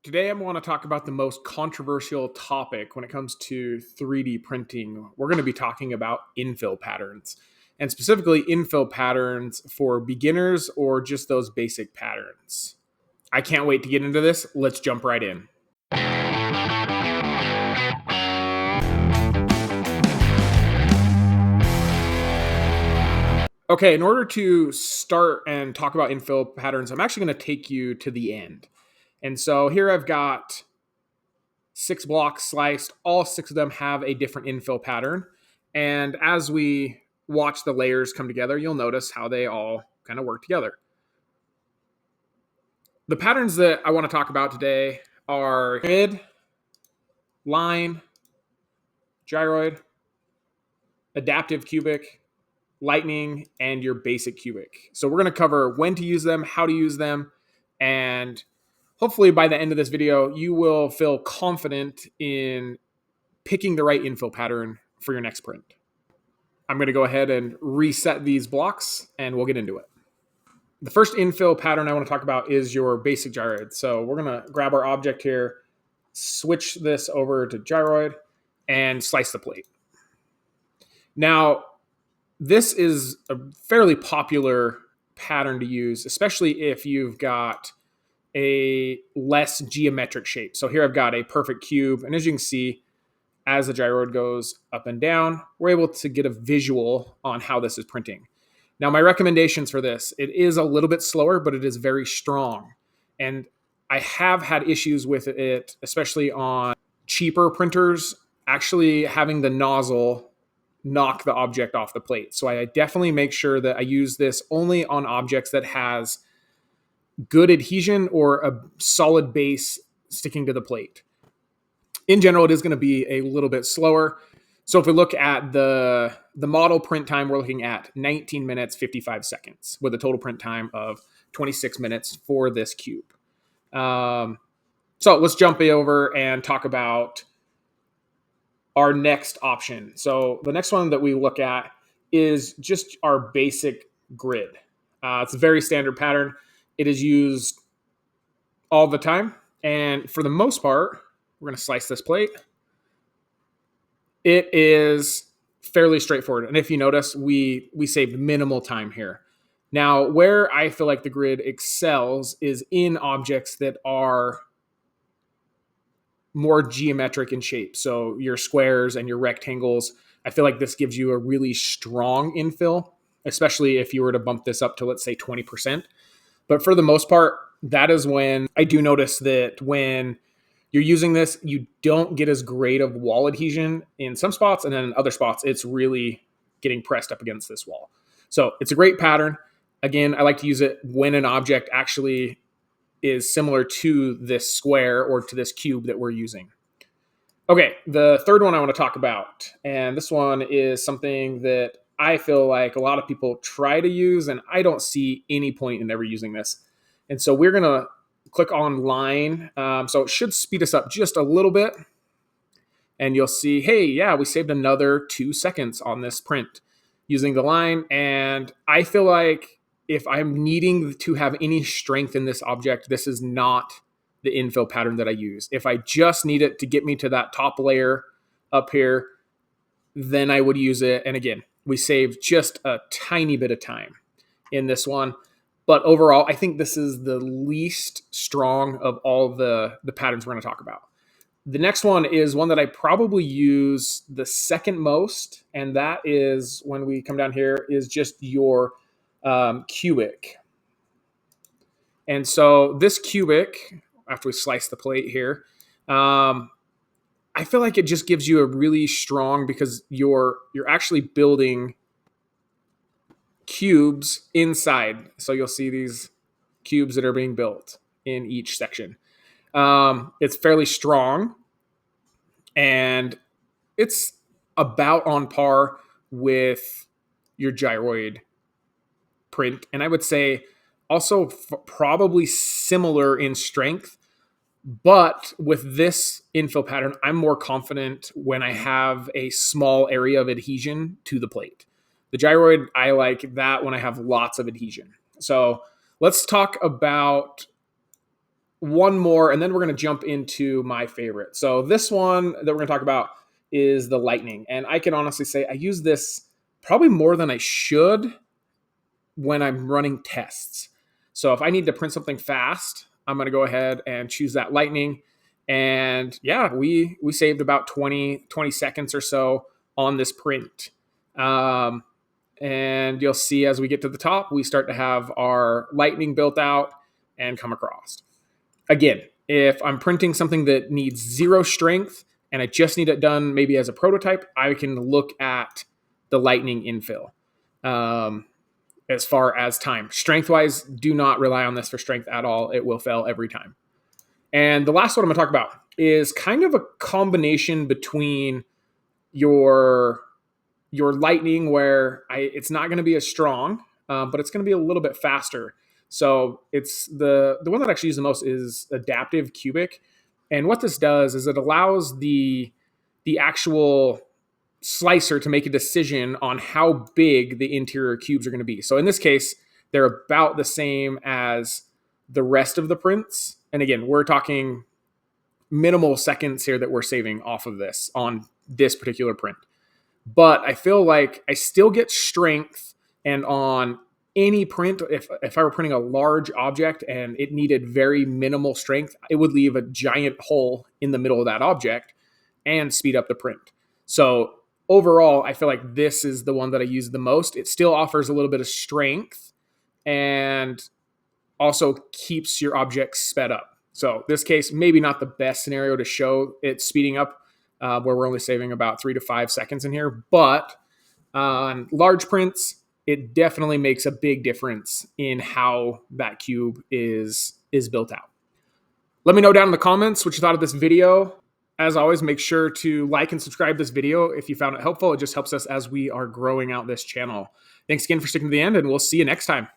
Today, I want to talk about the most controversial topic when it comes to 3D printing. We're going to be talking about infill patterns, and specifically infill patterns for beginners or just those basic patterns. I can't wait to get into this. Let's jump right in. Okay, in order to start and talk about infill patterns, I'm actually going to take you to the end. And so here I've got 6 blocks sliced. All 6 of them have a different infill pattern. And as we watch the layers come together, you'll notice how they all kind of work together. The patterns that I want to talk about today are grid, line, gyroid, adaptive cubic, lightning, and your basic cubic. So we're going to cover when to use them, how to use them, and hopefully by the end of this video, you will feel confident in picking the right infill pattern for your next print. I'm going to go ahead and reset these blocks and we'll get into it. The first infill pattern I want to talk about is your basic gyroid. So we're going to grab our object here, switch this over to gyroid, and slice the plate. Now, this is a fairly popular pattern to use, especially if you've got a less geometric shape. So here I've got a perfect cube, and as you can see, as the gyroid goes up and down, we're able to get a visual on how this is printing. Now, my recommendations for this, it is a little bit slower, but it is very strong. And I have had issues with it, especially on cheaper printers, actually having the nozzle knock the object off the plate. So I definitely make sure that I use this only on objects that has good adhesion or a solid base sticking to the plate. In general, it is going to be a little bit slower. So if we look at the model print time, we're looking at 19 minutes, 55 seconds with a total print time of 26 minutes for this cube. So let's jump over and talk about our next option. So the next one that we look at is just our basic grid. It's a very standard pattern. It is used all the time. And for the most part, we're going to slice this plate. It is fairly straightforward. And if you notice, we saved minimal time here. Now, where I feel like the grid excels is in objects that are more geometric in shape. So your squares and your rectangles, I feel like this gives you a really strong infill, especially if you were to bump this up to, let's say, 20%. But for the most part, that is when I do notice that when you're using this, you don't get as great of wall adhesion in some spots, and then in other spots, it's really getting pressed up against this wall. So it's a great pattern. Again, I like to use it when an object actually is similar to this square or to this cube that we're using. Okay, the third one I want to talk about, and this one is something that I feel like a lot of people try to use, and I don't see any point in ever using this. And so we're going to click on line. So it should speed us up just a little bit. And you'll see, hey, yeah, we saved another 2 seconds on this print using the line. And I feel like if I'm needing to have any strength in this object, this is not the infill pattern that I use. If I just need it to get me to that top layer up here, then I would use it. And again, we save just a tiny bit of time in this one. But overall, I think this is the least strong of all the patterns we're going to talk about. The next one is one that I probably use the second most, and that is when we come down here is just your cubic. And so this cubic, after we slice the plate here, I feel like it just gives you a really strong, because you're actually building cubes inside. So you'll see these cubes that are being built in each section. It's fairly strong, and it's about on par with your gyroid print. And I would say also probably similar in strength, but with this infill pattern, I'm more confident when I have a small area of adhesion to the plate. The gyroid, I like that when I have lots of adhesion. So let's talk about one more, and then we're going to jump into my favorite. So this one that we're going to talk about is the lightning. And I can honestly say I use this probably more than I should when I'm running tests. So if I need to print something fast, I'm going to go ahead and choose that lightning. And yeah, we saved about 20 seconds or so on this print. And you'll see as we get to the top, we start to have our lightning built out and come across. Again, if I'm printing something that needs zero strength and I just need it done maybe as a prototype, I can look at the lightning infill. As far as time, strength-wise, do not rely on this for strength at all. It will fail every time. And the last one I'm going to talk about is kind of a combination between your lightning, where it's not going to be as strong, but it's going to be a little bit faster. So it's the one that I actually use the most is adaptive cubic. And what this does is it allows the actual slicer to make a decision on how big the interior cubes are going to be. So in this case, they're about the same as the rest of the prints. And again, we're talking minimal seconds here that we're saving off of this on this particular print. But I feel like I still get strength, and on any print, if I were printing a large object and it needed very minimal strength, it would leave a giant hole in the middle of that object and speed up the print. So overall, I feel like this is the one that I use the most. It still offers a little bit of strength and also keeps your object sped up. So this case, maybe not the best scenario to show it speeding up, where we're only saving about 3 to 5 seconds in here. But on large prints, it definitely makes a big difference in how that cube is built out. Let me know down in the comments what you thought of this video. As always, make sure to like and subscribe this video if you found it helpful. It just helps us as we are growing out this channel. Thanks again for sticking to the end, and we'll see you next time.